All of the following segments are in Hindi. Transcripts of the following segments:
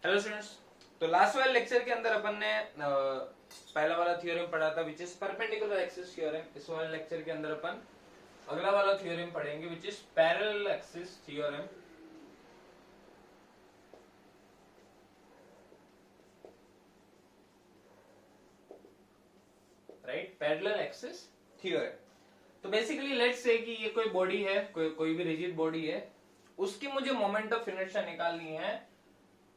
Hello students. तो लास्ट वाले लेक्चर के अंदर अपन ने पहला वाला थ्योरम पढ़ा था which is perpendicular axis theorem. इस वाले लेक्चर के अंदर अपन अगला वाला थ्योरम पढ़ेंगे which is parallel axis theorem. Right, parallel axis theorem. तो बेसिकली लेट्स से कि ये कोई बॉडी है, कोई भी रिजिड बॉडी है, उसकी मुझे मोमेंट ऑफ इनर्शिया निकालनी है।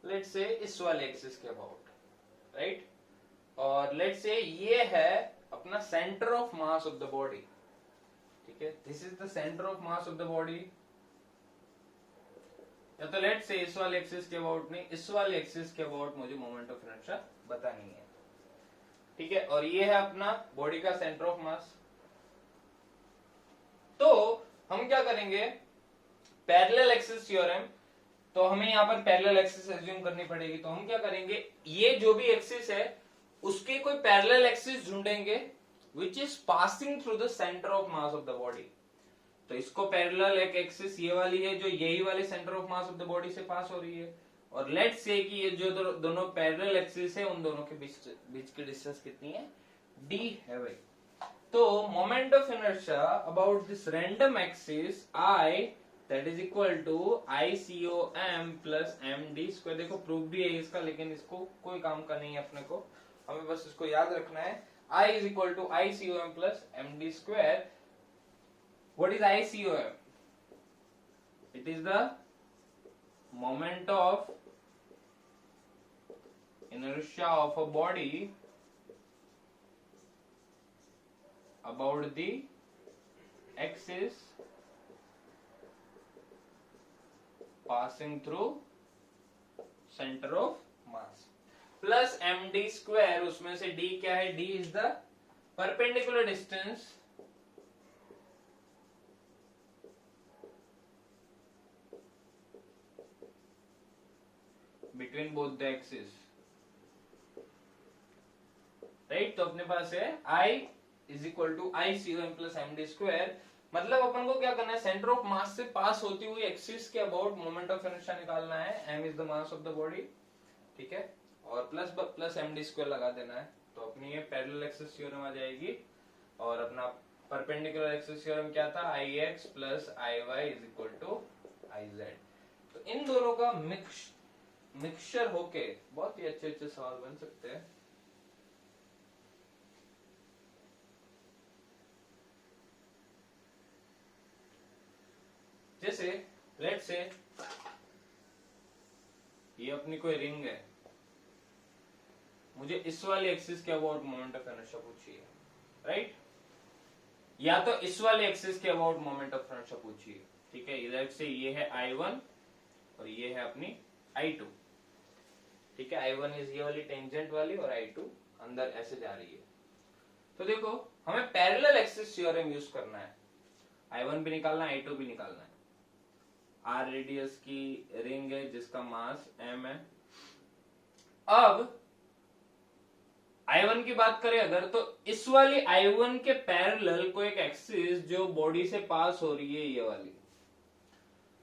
लेट्स से इस वाले एक्सिस के अबाउट, राइट। और लेट्स से ये है अपना centre of mass of the body, ठीक है। This is the centre of mass of the body. या तो लेट्स से इस वाले एक्सिस के अबाउट नहीं, इस वाले एक्सिस के अबाउट मुझे मोमेंट ऑफ इनर्शिया बतानी है, ठीक है। और ये है अपना बॉडी का सेंटर ऑफ मास। तो हम क्या करेंगे, पैरेलल एक्सिस थ्योरम, तो हमें यहाँ पर पैरेलल एक्सिस एज्यूम करनी पड़ेगी। तो हम क्या करेंगे, ये जो भी एक्सिस है उसके कोई पैरेलल एक्सिस ढूंढेंगे which is passing through the centre of mass of the body. तो इसको पैरेलल एक एक्सिस ये वाली है जो यही वाले centre of mass of the body से पास हो रही है। और लेट्स से कि ये जो दोनों पैरेलल एक्सिस है उन दोनों के बीच की डिस्टेंस कितनी है, d है भाई। तो moment of inertia about this random axis I that is equal to ICOM plus md²। देखो प्रूफ भी है इसका, लेकिन इसको कोई काम का नहीं है अपने को, हमें बस इसको याद रखना है। I is equal to ICOM plus md²। What is ICOM? It is the moment of inertia of a body about the axis passing through center of mass plus md²। उसमें से d क्या है, d is the perpendicular distance between both the axes, right. तो अपने पास है I is equal to ICOM plus md²। मतलब अपन को क्या करना है, सेंटर ऑफ मास से पास होती हुई एक्सिस के अबाउट मोमेंट ऑफ इनर्शिया निकालना है। m is the mass of the body, ठीक है। और प्लस md² लगा देना है। तो अपनी ये पैरेलल एक्सिस थ्योरम आ जाएगी। और अपना परपेंडिकुलर एक्सिस थ्योरम क्या था, Ix plus Iy is equal to Iz। तो इन दोनों का मिक्सचर होके बहुत ही अच्छे अच्छे सवाल बन सकते हैं। जैसे लेट्स से ये अपनी कोई रिंग है, मुझे इस वाले एक्सिस के अबाउट मोमेंट ऑफ इनर्शिया पूछिए, राइट। या तो इस वाले एक्सिस के अबाउट मोमेंट ऑफ इनर्शिया पूछिए, ठीक है। इधर से ये है I1 और ये है अपनी I2, ठीक है। I1 इज ये वाली टेंजेंट वाली और I2 अंदर ऐसे जा रही है। तो देखो हमें पैरेलल एक्सिस थ्योरम यूज करना है। I1 भी निकालना है, I2 भी निकालना है। R रेडियस की रिंग है जिसका मास m है। अब I1 की बात करें अगर, तो इस वाली I1 के पैरेलल को एक एक्सिस जो बॉडी से पास हो रही है, ये वाली,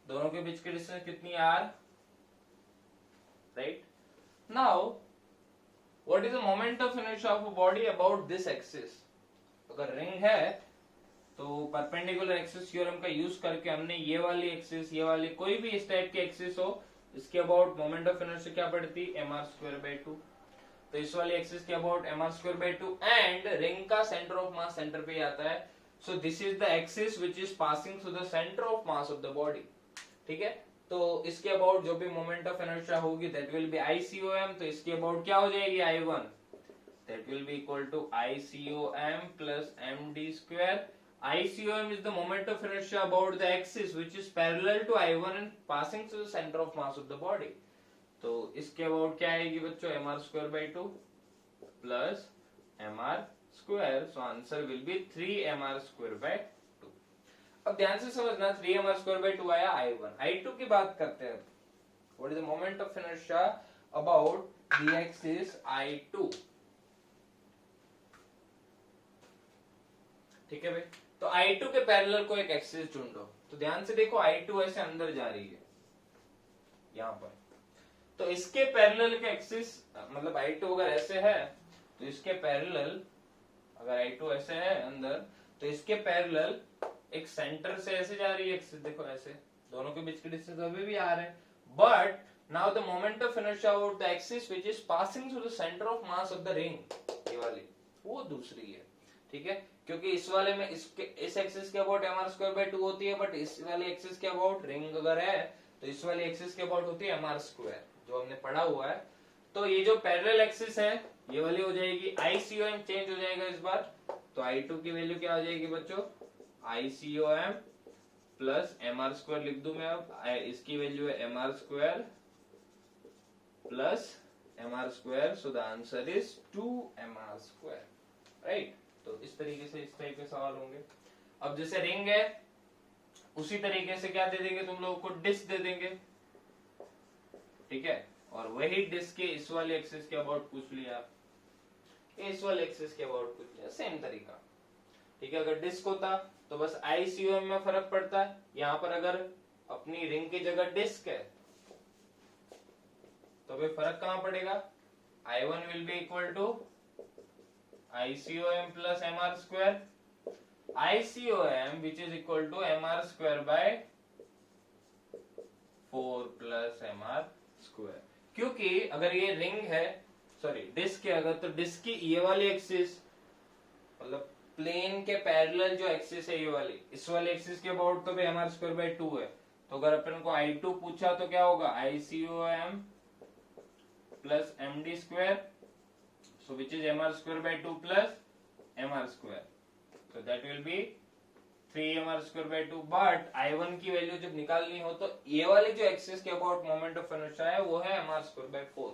दोनों के बीच की डिस्टेंस कितनी है, r, right. Now what is the moment of inertia of a body about this axis. अगर रिंग है तो परपेंडिकुलर एक्सिस थ्योरम का यूज करके हमने ये वाली एक्सिस, ये वाली कोई भी इस टाइप की एक्सिस हो, इसके अबाउट मोमेंट ऑफ इनर्शिया क्या पड़ती है, mr²/2। तो इस वाली एक्सिस के अबाउट mr²/2 एंड रिंग का सेंटर ऑफ मास सेंटर पे आता है। So this is the axis which is passing through the centre of mass of the body, ठीक है। तो इसके अबाउट जो भी मोमेंट ऑफ इनर्शिया होगी दैट विल बी ICOM। तो इसके अबाउट क्या हो जाएगी, I1 that will be equal to ICOM plus md²। ICOM is the moment of inertia about the axis which is parallel to I1 and passing through the center of mass of the body। तो इसके अबाउट क्या आएगी बच्चों, mr²/2 plus mr²। So answer will be 3mr²/2। अब ध्यान से समझना, 3mr²/2 आया I1। I2 की बात करते हैं। What is the moment of inertia about the axis I2, ठीक है भाई। तो I2 के पैरेलल को एक एक्सिस ढूंढो। तो ध्यान से देखो I2 ऐसे अंदर जा रही है यहां पर, तो इसके पैरेलल का एक्सिस मतलब I2 अगर ऐसे है तो इसके पैरेलल, अगर I2 ऐसे है अंदर तो इसके पैरेलल एक सेंटर से ऐसे जा रही है एक्सिस, देखो ऐसे दोनों के बीच की डिस्टेंस अभी भी आ रहे हैं, but now the moment of inertia about the axis which is passing through the centre of mass of the ring, ये वाली वो दूसरी है, ठीक है, क्योंकि इस वाले में इस एक्सिस के अबाउट mr² होती है, बट इस वाले एक्सिस के अबाउट रिंग अगर है तो इस वाले एक्सिस के अबाउट होती है mr², जो हमने पढ़ा हुआ है। तो ये जो पैरेलल एक्सिस है ये वाली हो जाएगी, ICOM चेंज हो जाएगा इस बार, तो I2 की वैल्यू क्या हो जाएगी बच्चों, ICOM प्लस mr² लिख दूं मैं, अब इसकी वैल्यू है mr² plus mr², so the answer is 2mr², right. तो इस तरीके से इस टाइप के सवाल होंगे। अब जैसे रिंग है उसी तरीके से क्या दे देंगे तुम लोगों को, डिस्क दे देंगे, ठीक है, और वही डिस्क के इस वाले एक्सिस के अबाउट पूछ लिया, इस वाले एक्सिस के अबाउट पूछ लिया, सेम तरीका, ठीक है। अगर डिस्क होता तो बस ICOM में फर्क पड़ता है, यहां पर अगर अपनी रिंग की जगह डिस्क है तो भाई फर्क कहां पड़ेगा, I1 will be equal to ICOM plus mr², ICOM which is equal to mr² by 4 plus mr², क्योंकि अगर ये रिंग है, सॉरी डिस्क है अगर, तो डिस्क की ये वाली एक्सिस मतलब प्लेन के पैरेलल जो एक्सिस है ये वाली, इस वाले एक्सिस के अबाउट तो भाई mr² by 2 है, तो अगर अपन को I2 पूछा तो क्या होगा, ICOM plus md², so which is mr² by 2 plus mr², so that will be 3mr² by 2, but I1 की वैल्यू जब निकालनी हो तो ये वाली जो एक्सिस के अबाउट मोमेंट ऑफ इनर्शिया है वो है mr² by 4,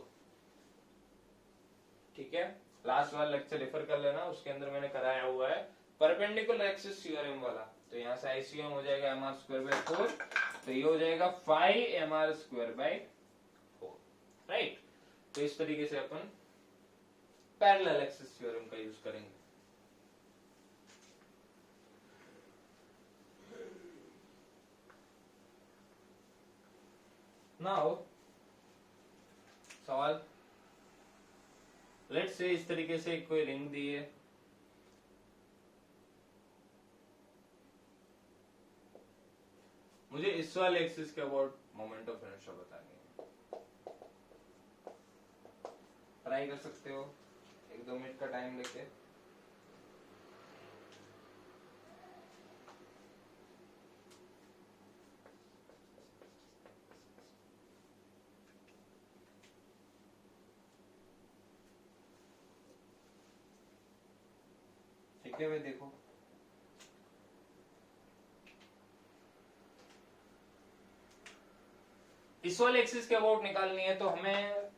ठीक है। लास्ट वाला लेक्चर रेफर कर लेना, उसके अंदर मैंने कराया हुआ है परपेंडिकुलर एक्सिस थ्योरम वाला, तो यहाँ से ICOM हो जाएगा mr² by 4, तो ये हो जाएगा 5mr² by 4, राइट। तो इस तरीके से अपन पैरेलल एक्सिस थ्योरम का यूज करेंगे। नाउ सवाल, लेट्स से इस तरीके से कोई रिंग दी है, मुझे इस वाले एक्सिस के अबाउट मोमेंट ऑफ इनर्शिया बतानी है, ट्राई कर सकते हो 1-2 मिनट का टाइम लेके। ठीक है भाई, देखो इस वाले एक्सिस के अबाउट निकालनी है तो हमें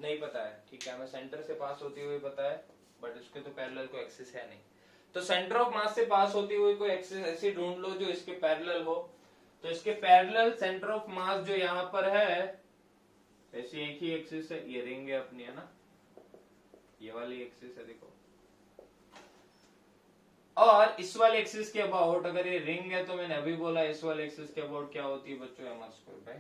नहीं पता है, ठीक है, हमें सेंटर से पास होती हुई पता है, बट उसके तो पैरेलल कोई एक्सिस है नहीं, तो सेंटर ऑफ मास से पास होती हुई कोई एक्सिस ऐसी ढूंढ लो जो इसके पैरेलल हो, तो इसके पैरेलल सेंटर ऑफ मास जो यहाँ पर है, ऐसी एक ही एक्सिस है, ये रिंग है अपनी, है ना, ये वाली एक्सिस है देखो, और इस वाले एक्सिस के अबाउट अगर ये रिंग है तो मैंने अभी बोला इस वाले एक्सिस के अबाउट क्या होती है बच्चों, mr² by।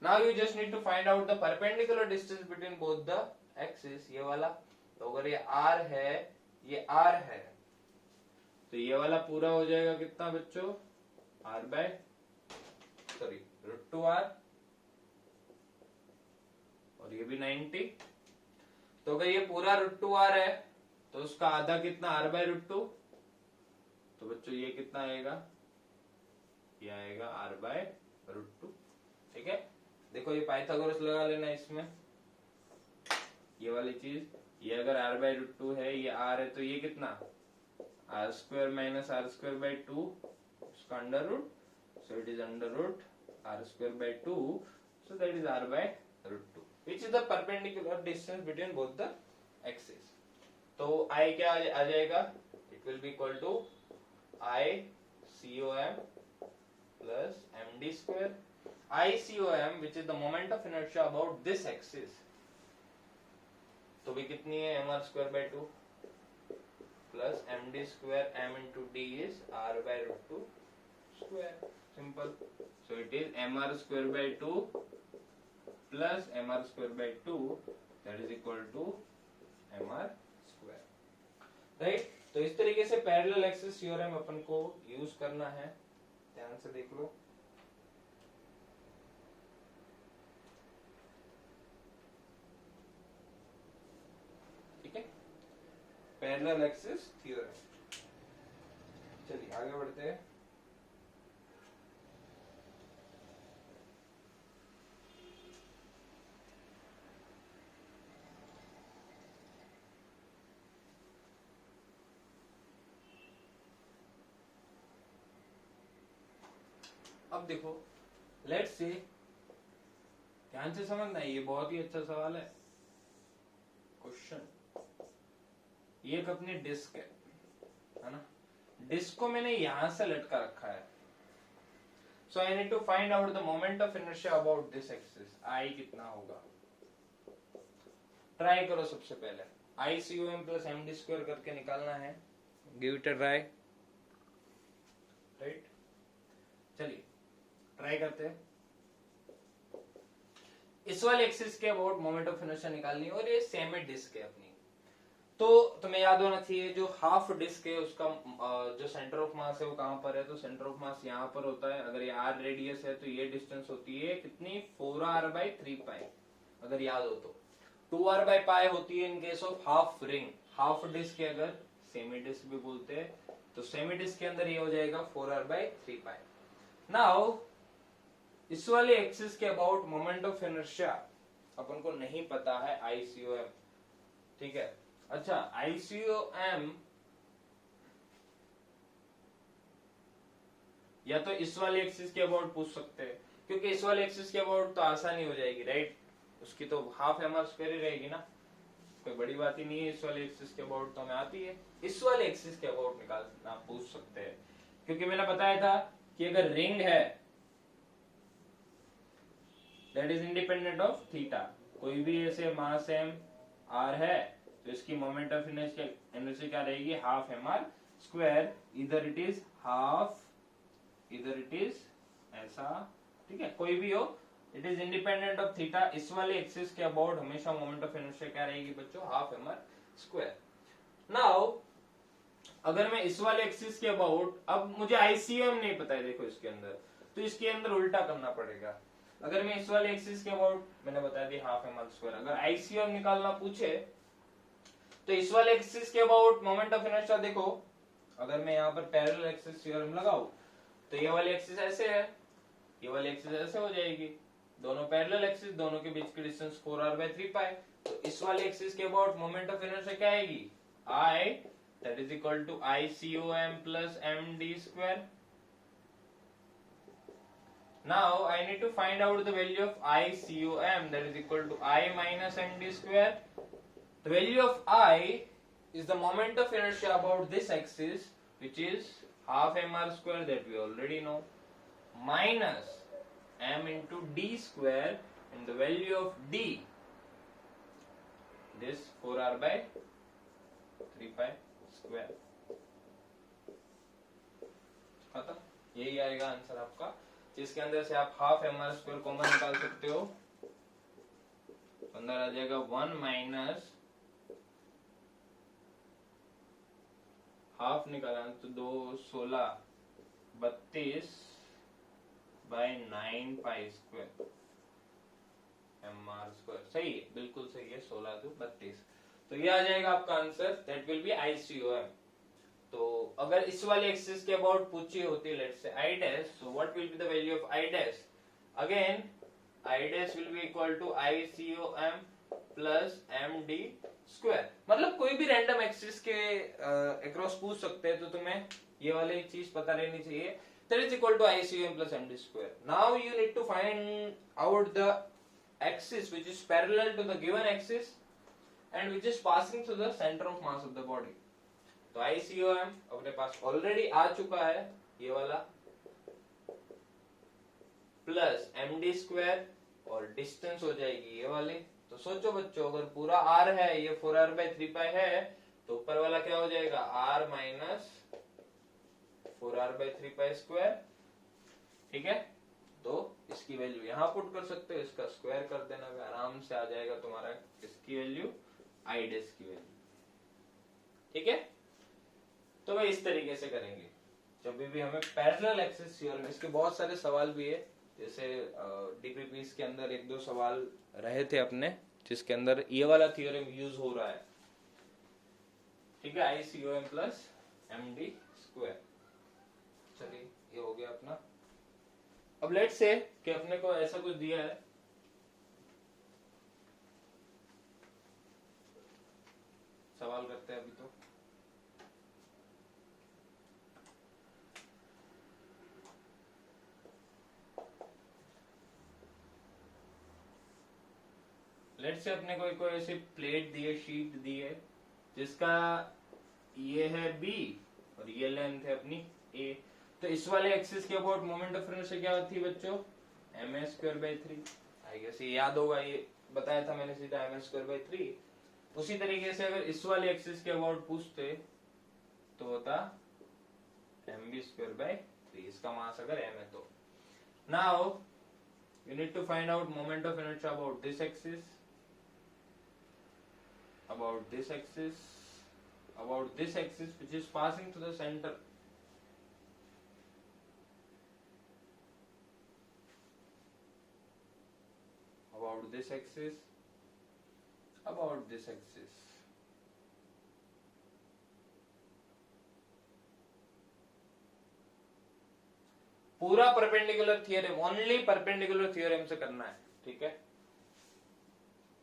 Now you just need to find out the perpendicular distance between both the axes, ये वाला, तो अगर ये r है ये r है तो ये वाला पूरा हो जाएगा कितना बच्चों, √2r, और ये भी 90, तो अगर ये पूरा √2r है तो उसका आधा कितना, r/√2, तो बच्चों ये कितना आएगा, ये आएगा r/√2, ठीक है। देखो ये पाइथागोरस लगा लेना इसमें, ये वाली चीज, ये अगर r/√2 है, ये r है, तो ये कितना, r² minus r² by 2, उसका under root, so it is under root r² by 2, so that is r/√2, which is the perpendicular distance between both the axes। तो I क्या आ जाएगा, it will be equal to ICOM plus md², ICOM which is the moment of inertia about this axis, तो भी कितनी है, mr² by 2 plus md² m into d is r/√2², simple, so it is mr² by 2 plus mr²/2 that is equal to mr², right. तो इस तरीके से पैरेलल एक्सिस थ्योरम अपन को यूज करना है, ध्यान से देख लो। ठीक है, पैरेलल एक्सिस थ्योरम। चलिए आगे बढ़ते हैं। अब देखो, लेट्स से, ध्यान से समझना, ये बहुत ही अच्छा सवाल है। क्वेश्चन, ये एक अपनी डिस्क है ना, डिस्क को मैंने यहां से लटका रखा है। So I need to find out the moment of inertia about this axis. I कितना होगा, ट्राई करो। सबसे पहले ICOM प्लस MD² करके निकालना है, give it a try, right. चलिए ट्राई करते हैं। इस वाले एक्सिस के अबाउट मोमेंट ऑफ इनर्शिया निकालनी है, और ये सेमी डिस्क है अपनी। तो तुम्हें याद होना चाहिए, जो हाफ डिस्क है उसका जो सेंटर ऑफ मास है वो कहां पर है, तो सेंटर ऑफ मास यहाँ पर होता है। अगर ये r रेडियस है तो ये डिस्टेंस होती है कितनी, 4r/3π, अगर याद हो तो। 2r/π होती है in case of half ring. Half disc है, अगर सेमी डिस्क भी बोलते हैं, तो सेमी डिस्क के अंदर ये हो जाएगा 4r/3π। नाउ इस वाले एक्सिस के अबाउट मोमेंट ऑफ इनर्शिया अपन को नहीं पता है, ICOM, ठीक है। अच्छा, ICOM या तो इस वाले एक्सिस के अबाउट पूछ सकते हैं, क्योंकि इस वाले एक्सिस के अबाउट तो आसानी हो जाएगी, राइट। उसकी तो हाफ mr² ही रहेगी ना, कोई बड़ी बात ही नहीं है। इस वाले एक्सिस के अबाउट तो हमें आती है। इस वाले एक्सिस के अबाउट निकालना पूछ सकते हैं, क्योंकि मैंने बताया था कि अगर रिंग है that is independent of theta, कोई भी ऐसे मास m r है तो इसकी मोमेंट ऑफ इनर्शिया क्या रहेगी, हाफ mr²। इधर इट इज हाफ, इधर इट इज ऐसा, ठीक है, कोई भी हो, it is independent of theta. इस वाले एक्सिस के अबाउट हमेशा मोमेंट ऑफ इनर्शिया क्या रहेगी बच्चों, हाफ mr²। नाउ अगर मैं इस वाले एक्सिस के अबाउट, अब मुझे ICOM नहीं पता है, देखो इसके अंदर, तो इसके अंदर उल्टा करना पड़ेगा। अगर मैं इस वाले एक्सिस के अबाउट, मैंने बता दिया हाफ mr², अगर ICOM निकालना पूछे तो इस वाले एक्सिस के अबाउट मोमेंट ऑफ इनर्शिया, देखो अगर मैं यहाँ पर पैरेलल एक्सिस थ्योरम लगाऊं तो ये वाली एक्सिस ऐसे है, ये वाली एक्सिस ऐसे हो जाएगी, दोनों पैरेलल एक्सिस, दोनों के बीच की डिस्टेंस 4r/3π। तो इस वाले एक्सिस के अबाउट मोमेंट ऑफ इनर्शिया क्या आएगी, I that is equal to ICOM plus MD²। Now I need to find out the value of ICOM, that is equal to I minus MD²। The value of I is the moment of inertia about this axis, which is half mr² that we already know, minus m into d², and the value of d, this 4r/3π²। खत्म, यही आएगा आंसर आपका, जिसके अंदर से आप हाफ mr² कॉमन निकाल सकते हो, अंदर आ जाएगा 1 माइनस हाफ निकाला तो 2 16 32/9π² mr²। सही है, बिल्कुल सही है, 16 2 32। तो ये आ जाएगा आपका answer, that will be ICOM। तो अगर इस वाले एक्सिस के अबाउट पूछी होती, let's say I', so what will be the value of I'? Again I' will be equal to ICOM plus MD²। मतलब कोई भी रैंडम एक्सिस के अक्रॉस पूछ सकते हैं, तो तुम्हें ये वाली चीज पता रहनी चाहिए, that is equal to ICOM plus MD²। Now you need to find out the axis which is parallel to the given axis and which is passing through the center of mass of the body। तो ICOM अपने पास ऑलरेडी आ चुका है, ये वाला, प्लस MD² और डिस्टेंस हो जाएगी ये वाली। तो सोचो बच्चों, अगर पूरा r है, ये 4r/3π है, तो ऊपर वाला क्या हो जाएगा, r माइनस 4r/3π², ठीक है। तो इसकी वैल्यू यहाँ पुट कर सकते हो, इसका स्क्वायर कर देना, आराम से आ जाएगा तुम्हारा इसकी वैल्यू, आई डैश की वैल्यू। ठीक है, तो भाई इस तरीके से करेंगे जब भी हमें पैरेलल एक्सिस थ्योरम। इसके बहुत सारे सवाल भी है, जैसे डीपीपीस के अंदर एक दो सवाल रहे थे अपने जिसके अंदर ये वाला थ्योरम यूज हो रहा है। ठीक है, I C O M plus M D square. चलिए ये हो गया अपना। अब लेट्स से कि अपने को ऐसा कुछ दिया है, सवाल करते हैं अभी। तो लेट्स से अपने को कोई ऐसी प्लेट दी है, शीट दी है, जिसका ये है बी और ये लेंथ है अपनी ए। तो इस वाले एक्सिस के अबाउट मोमेंट ऑफ इनर्शिया क्या होती है बच्चों, M A square by 3। I guess ये याद होगा, ये बताया था मैंने सीधा एम ए स्क्वायर बाई 3। उसी तरीके से अगर इस वाले एक्सिस के अबाउट पूछते तो होता एम बी स्क्वायर बाई 3, इसका मास अगर एम है तो। Now you need to find out moment of inertia about this axis, about this axis, about this axis which is passing to the center. About this axis, about this axis. पूरा perpendicular theorem, only perpendicular theorem से करना है। ठीक है,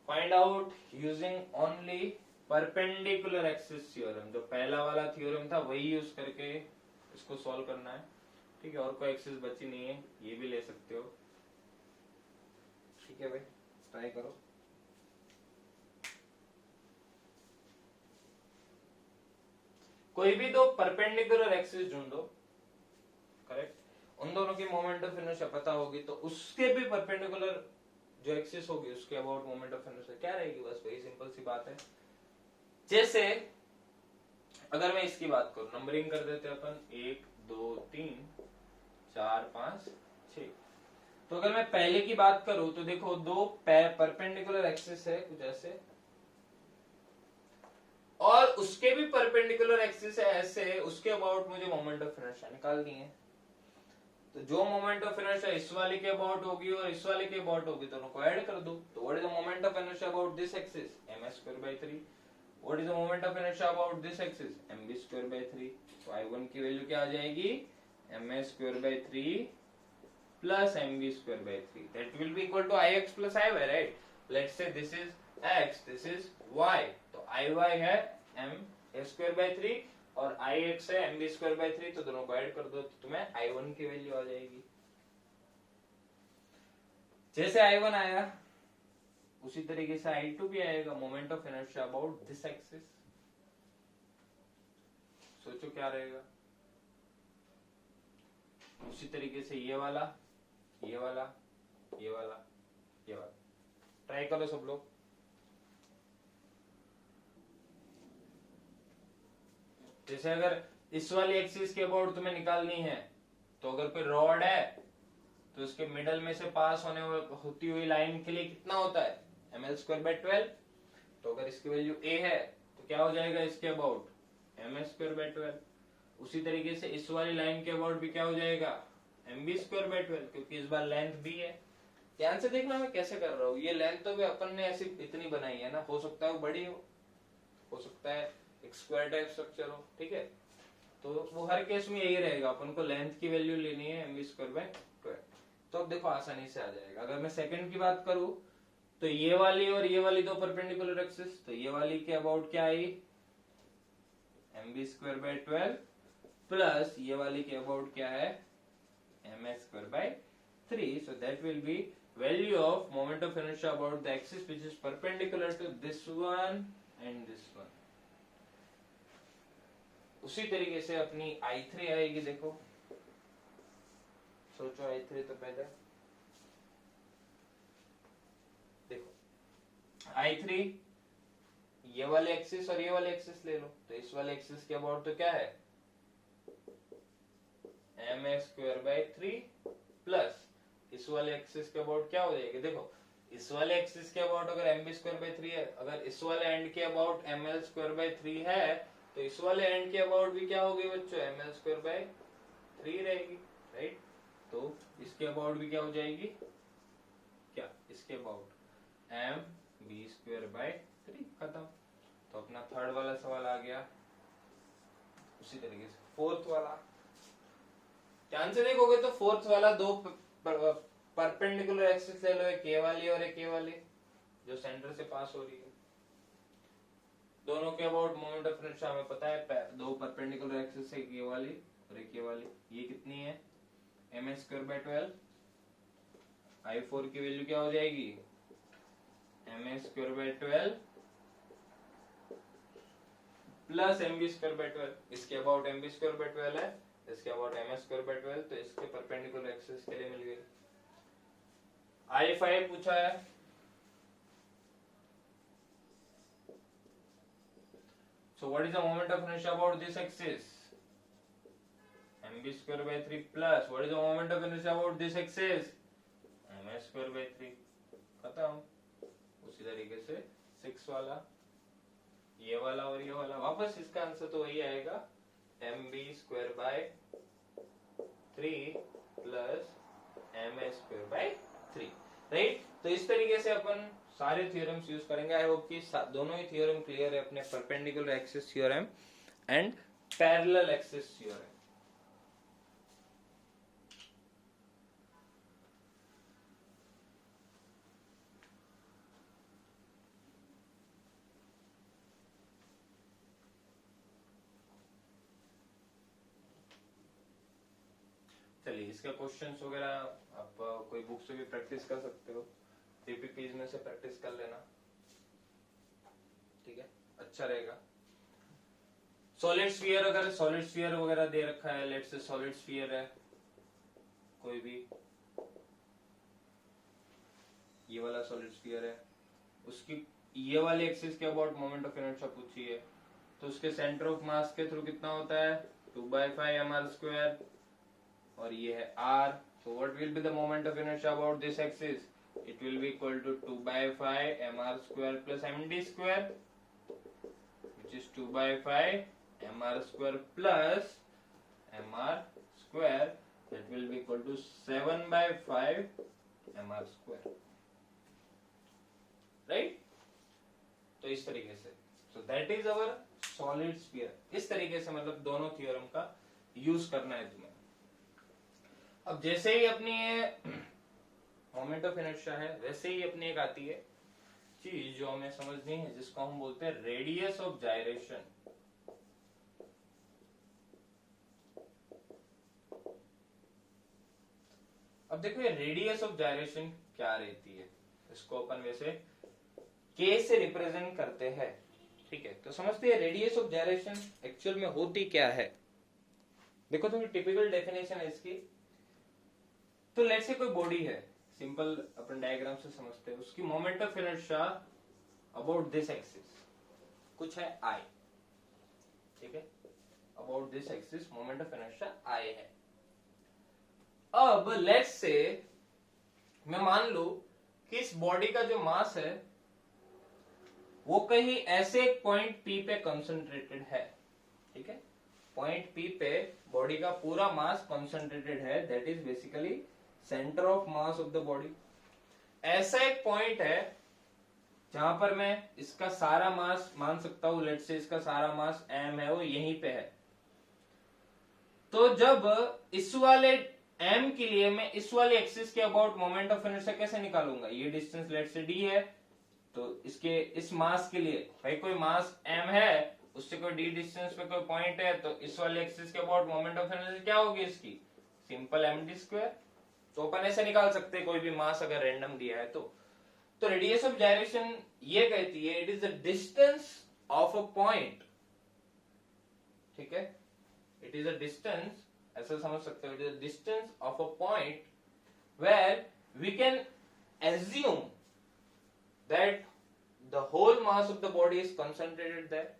find out using only perpendicular axis theorem. जो पहला वाला थ्योरम था वही यूज करके इसको सॉल्व करना है। ठीक है, और कोई एक्सिस बची नहीं है, ये भी ले सकते हो। ठीक है भाई, ट्राई करो। कोई भी दो परपेंडिकुलर एक्सिस ढूंढो, करेक्ट, उन दोनों की मोमेंट ऑफ इनर्शिया पता होगी तो उसके भी परपेंडिकुलर जो एक्सिस होगी उसके अबाउट मोमेंट ऑफ इनर्शिया क्या रहेगी। बस वही सिंपल सी बात है। जैसे अगर मैं इसकी बात करूं, नंबरिंग कर देते हैं अपन, 1 2 3 4 5 6। तो अगर मैं पहले की बात करूं तो देखो दो परपेंडिकुलर एक्सिस है कुछ ऐसे, और उसके भी परपेंडिकुलर एक्सिस है ऐसे, उसके अबाउट मुझे मोमेंट ऑफ इनर्शिया निकालनी है। तो जो मोमेंट ऑफ इनर्शिया इस वाले के अबाउट होगी और इस वाले के अबाउट होगी, दोनों को ऐड कर दो। तो what is the moment of inertia about this axis, M square by 3। What is the moment of inertia about this axis, M B square by 3। तो I1 की वैल्यू क्या आ जाएगी, M A square by 3 plus M B square by 3। That will be equal to I X plus I Y, right. Let's say this is X, this is Y, तो आई वाई है एम ए स्क्वायर बाई 3 और आई एक्स है एम बी स्क्वायर बाई 3। तो दोनों को ऐड कर दो तो तुम्हें I1 की वैल्यू आ जाएगी। जैसे I1 आया उसी तरीके से I2 भी आएगा, moment of inertia about this axis. सोचो क्या रहेगा। उसी तरीके से ये वाला, ये वाला, ये वाला, ये वाला। ट्राई करो सब लोग। जैसे अगर इस वाली एक्सिस के अबाउट तुम्हें निकालनी है, तो अगर कोई रॉड है तो उसके मिडल में से पास होती हुई लाइन के लिए कितना होता है, एम एल स्क्वायर बाई 12। तो अगर इसकी वैल्यू ए है तो क्या हो जाएगा इसके about, M L square by 12। उसी तरीके से इस वाली लाइन के अबाउट भी क्या हो जाएगा, एम बी स्क्वायर बाई 12, क्योंकि इस बार लेंथ भी है। ध्यान से देखना मैं कैसे कर रहा हूँ। ये लेंथ तो भी अपन ने ऐसी इतनी बनाई है ना, हो सकता है वो बड़ी हो सकता है एक स्क्वायर टाइप स्ट्रक्चर हो। ठीक है, तो वो हर केस में यही रहेगा, अपन को लेंथ की वैल्यू लेनी है एम बी स्क्वायर बाई 12। तो अब देखो आसानी से आ जाएगा। अगर मैं सेकंड की बात करूं तो ये वाली और ये वाली दो परपेंडिकुलर एक्सिस, तो ये वाली के अबाउट क्या I, M B square by 12 plus ये वाली के अबाउट क्या है, M X square by 3। So that will be value of moment of inertia about the axis which is perpendicular to this one and this one. उसी तरीके से अपनी I3 आएगी। देखो सोचो I3 तो पहले देखो I3 ये वाले एक्सिस और ये वाले एक्सिस ले लो। तो इस वाले एक्सिस के अबाउट तो क्या है, M A square by 3 plus इस वाले एक्सिस के अबाउट क्या हो जाएगी, देखो इस वाले एक्सिस के अबाउट अगर एम बी स्क्वायर बाई 3 है, अगर इस वाले एंड के about M L square by 3 है, तो इस वाले एंड के अबाउट भी क्या होगी बच्चों, एम एल स्क्वायर बाई 3 रहेगी, राइट। तो इसके अबाउट भी क्या हो जाएगी, क्या इसके about M B square by 3, खत्म। तो अपना थर्ड वाला सवाल आ गया। उसी तरीके से फोर्थ वाला ध्यान से देखोगे तो फोर्थ वाला दो परपेंडिकुलर एक्सिस ले लो, एक ये वाली और एक ये वाली जो सेंटर से पास हो रही है। दोनों के अबाउट मोमेंट ऑफ इनर्शिया हमें पता है, दो परपेंडिकुलर एक्सिस है, एक ये वाली और एक ये वाली। ये कितनी है, एम स्क्वायर बाई 12। I4 की वैल्यू क्या हो जाएगी, M square by 12 plus M B square by 12। इसके about M B square by 12 है, इसके अबाउट एम स्क्वायर बाई 12, तो इसके परपेंडिकुलर एक्सिस के लिए मिल गई। I5 पूछा है, so what is the moment of inertia about this axis, mb square by 3 plus what is the moment of inertia about this axis, ms square by 3, खत्म। उसी तरीके से 6 वाला, ये वाला और ये वाला, वापस इसका आंसर तो वही आएगा, mb square by 3 plus ms square by 3, right. तो इस तरीके से अपन सारे थ्योरम्स यूज करेंगे। आई होप कि दोनों ही थ्योरम क्लियर है अपने, perpendicular axis theorem and parallel axis theorem. चलिए इसका क्वेश्चंस वगैरह आप कोई बुक से भी प्रैक्टिस कर सकते हो, पीपीपीज में से प्रैक्टिस कर लेना, ठीक है, अच्छा रहेगा। सॉलिड स्फीयर, अगर सॉलिड स्फीयर वगैरह दे रखा है, लेट्स से सॉलिड स्फीयर है कोई भी, ये वाला सॉलिड स्फीयर है, उसकी ये वाले एक्सिस के अबाउट मोमेंट ऑफ इनर्शिया पूछी है, तो उसके सेंटर ऑफ मास के थ्रू कितना होता है, 2/5 mr², और ये है r, so what will be the moment of inertia about this axis, it will be equal to 2/5 mr² plus md², which is 2/5 mr² plus mr², that will be equal to 7/5 mr², right। तो इस तरीके से, so that is our solid sphere। इस तरीके से मतलब दोनों थ्योरम का यूज करना है तुम्हें। अब जैसे ही अपनी ये मोमेंट ऑफ इनर्शिया है, वैसे ही अपनी एक आती है चीज जो हमें समझनी है, जिसको हम बोलते हैं रेडियस ऑफ जायरेशन। अब देखो ये रेडियस ऑफ जायरेशन क्या रहती है, इसको अपन वैसे के से रिप्रेजेंट करते हैं, ठीक है। तो समझते हैं रेडियस ऑफ जायरेशन एक्चुअल में होती क्या है। देखो थोड़ी टिपिकल डेफिनेशन है इसकी। तो लेट्स से कोई बॉडी है, सिंपल अपन डायग्राम से समझते हैं, उसकी moment of inertia about this axis कुछ है I, ठीक है, about this axis moment of inertia I है। अब लेट्स से मैं मान लूं कि इस बॉडी का जो मास है वो कहीं ऐसे एक पॉइंट P पे कंसंट्रेटेड है, ठीक है, पॉइंट P पे बॉडी का पूरा मास कंसंट्रेटेड है, that is basically centre of mass of the body. ऐसा एक पॉइंट है जहां पर मैं इसका सारा मास मान सकता हूं, लेट्स से इसका सारा मास m है, वो यहीं पे है। तो जब इस वाले m के लिए मैं इस वाले एक्सिस के अबाउट मोमेंट ऑफ इनर्शिया कैसे निकालूंगा, ये डिस्टेंस लेट्स से d है, तो इसके इस मास के लिए भाई कोई मास m है, उससे कोई d डिस्टेंस पे कोई पॉइंट है, तो इस वाले एक्सिस के अबाउट मोमेंट ऑफ इनर्शिया क्या होगी इसकी, सिंपल md²। तो अपन ऐसे निकाल सकते हैं कोई भी मास अगर रैंडम दिया है तो रेडियस ऑफ जायरेशन ये कहती है it is the distance of a point, ठीक है, इट इज अ डिस्टेंस, ऐसा समझ सकते हो, it is a distance of a point where we can assume that the whole mass of the body is concentrated there.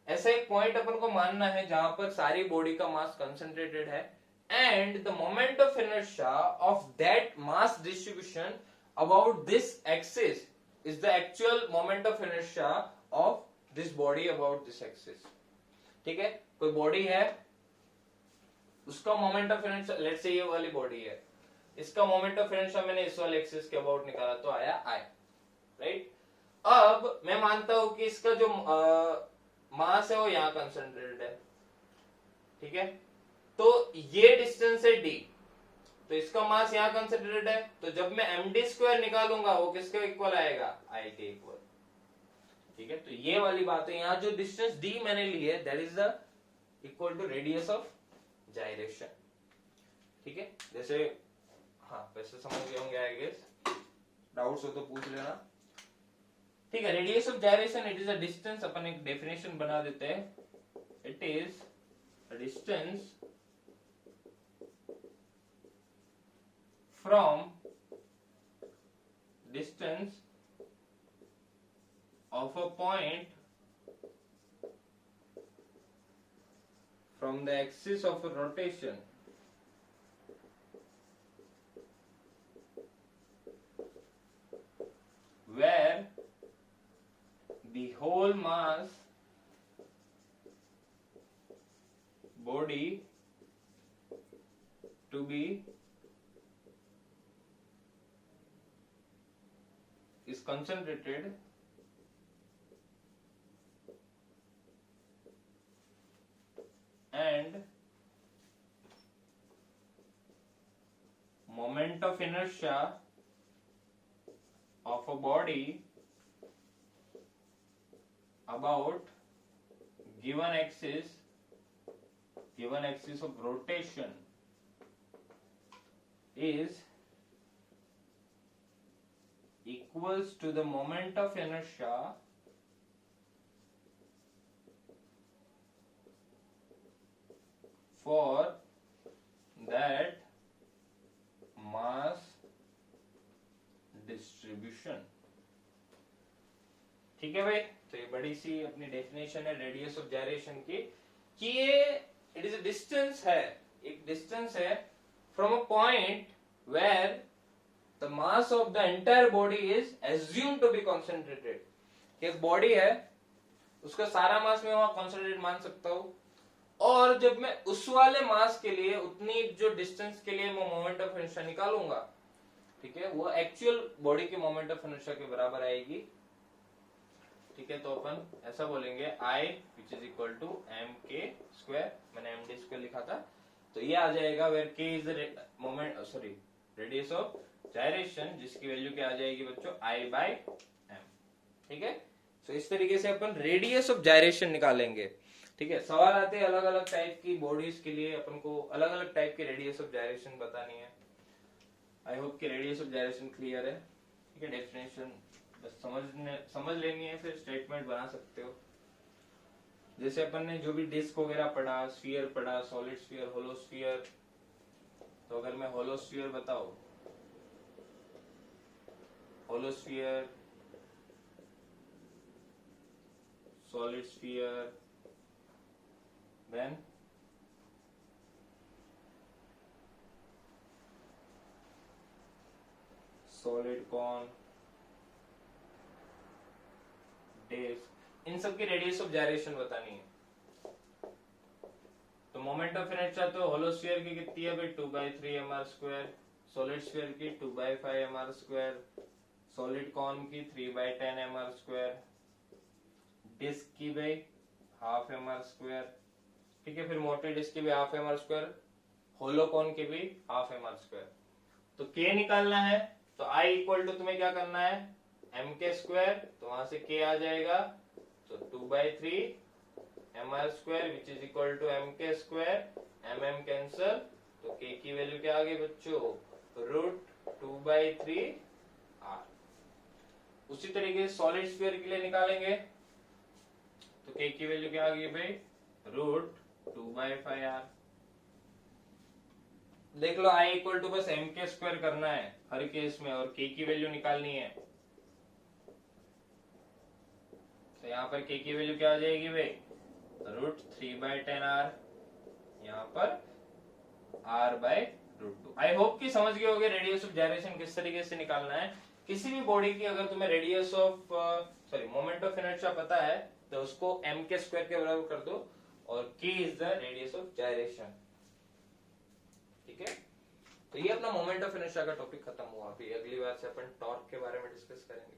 ऐसा एक पॉइंट अपन को मानना है जहां पर सारी बॉडी का मास कंसंट्रेटेड है and the moment of inertia of that mass distribution about this axis is the actual moment of inertia of this body about this axis. ठीक है, कोई बॉडी है, उसका moment of inertia let's say ये वाली बॉडी है, इसका मोमेंट ऑफ इनर्शिया मैंने इस वाले एक्सिस के अबाउट निकाला तो आया आई, राइट। अब मैं मानता हूं कि इसका जो मास है वो यहां कंसंट्रेटेड है, ठीक है, तो ये डिस्टेंस है डी, तो इसका मास यहां कंसंट्रेटेड है, तो जब मैं md स्क्वायर निकालूंगा वो किसके इक्वल आएगा, आई के इक्वल, ठीक है। तो ये वाली बात है, यहाँ जो डिस्टेंस डी मैंने ली है that is the equal to radius of gyration, ठीक है। जैसे हाँ वैसे समझ गए होंगे, आई गेस डाउट्स हो तो पूछ लेना, ठीक है। Radius of gyration it is a distance, अपन एक डेफिनेशन बना देते हैं, it is a distance from distance of a point from the axis of a rotation where the whole mass body to be is concentrated and moment of inertia of a body about given axis of rotation is equals to the moment of inertia for that mass distribution, ठीक है भाई। तो ये बड़ी सी अपनी डेफिनेशन है रेडियस ऑफ जाइरेशन की, कि ये इट इज अ डिस्टेंस है, एक डिस्टेंस है from a point where the mass of the entire body is assumed to be concentrated. एक बॉडी है, उसका सारा मास मैं वहां कॉन्सेंट्रेट मान सकता हूं, और जब मैं उस वाले मास के लिए उतनी जो डिस्टेंस के लिए मैं मोमेंट ऑफ इनर्शिया निकालूंगा, ठीक है, वो एक्चुअल बॉडी के मोमेंट ऑफ इनर्शिया के बराबर आएगी, ठीक है। तो अपन ऐसा बोलेंगे I which is equal to M K square, मैंने एम डी स्क्वायर लिखा था, तो ये आ जाएगा where K is the moment sorry radius of gyration, जिसकी वैल्यू क्या आ जाएगी बच्चों, आई बाय एम, ठीक है। तो इस तरीके से अपन रेडियस ऑफ जाइरेशन निकालेंगे, ठीक है। सवाल आते हैं अलग अलग टाइप की बॉडीज के लिए, अपन को अलग अलग टाइप के रेडियस ऑफ जाइरेशन बतानी है। आई होप कि रेडियस ऑफ जाइरेशन क्लियर है, ठीक है। डेफिनेशन बस समझ लेनी है, फिर स्टेटमेंट बना सकते हो। जैसे अपन ने जो भी डिस्क वगैरह पढ़ा, स्फीयर पढ़ा, सॉलिड स्फीयर, होलो स्फीयर, तो अगर मैं होलो स्फीयर बताऊं, hollow sphere, solid sphere, then solid cone, disc, इन सब की रेडियस ऑफ जाइरेशन बतानी है। तो मोमेंट ऑफ इनर्शिया तो होलो स्फीयर की कितनी है भाई, 2/3 mr², सॉलिड स्फीयर की 2/5 mr², सॉलिड कॉन की 3/10 mr², डिस्क की भाई 1/2 mr², ठीक है। फिर मोटे डिस्क की भी 1/2 mr², होलो कॉन की भी 1/2 mr²। तो k निकालना है, तो I इक्वल टू तुम्हें क्या करना है, mk², तो वहां से k आ जाएगा, तो 2/3 mr² which is equal to mk², mm cancel, तो k की वैल्यू क्या आ गई बच्चों, √2/3 r। उसी तरीके से सॉलिड स्फीयर के लिए निकालेंगे, तो k की वैल्यू क्या आ गई भाई, √2/5 r। देख लो I इक्वल टू बस mk² करना है हर केस में, और k की वैल्यू निकालनी है, तो यहाँ पर k की वैल्यू क्या आ जाएगी भाई, √3/10 r, यहाँ पर r by √2। आई होप कि समझ गए होगे रेडियस ऑफ जाइरेशन किस तरीके से निकालना है। किसी भी बॉडी की अगर तुम्हें radius of moment of inertia पता है तो उसको m के स्क्वायर के बराबर कर दो और k is the radius of gyration. ठीक है, तो ये अपना मोमेंट ऑफ इनर्शिया का टॉपिक खत्म हुआ। अभी अगली बार से अपन टॉर्क के बारे में डिस्कस करेंगे।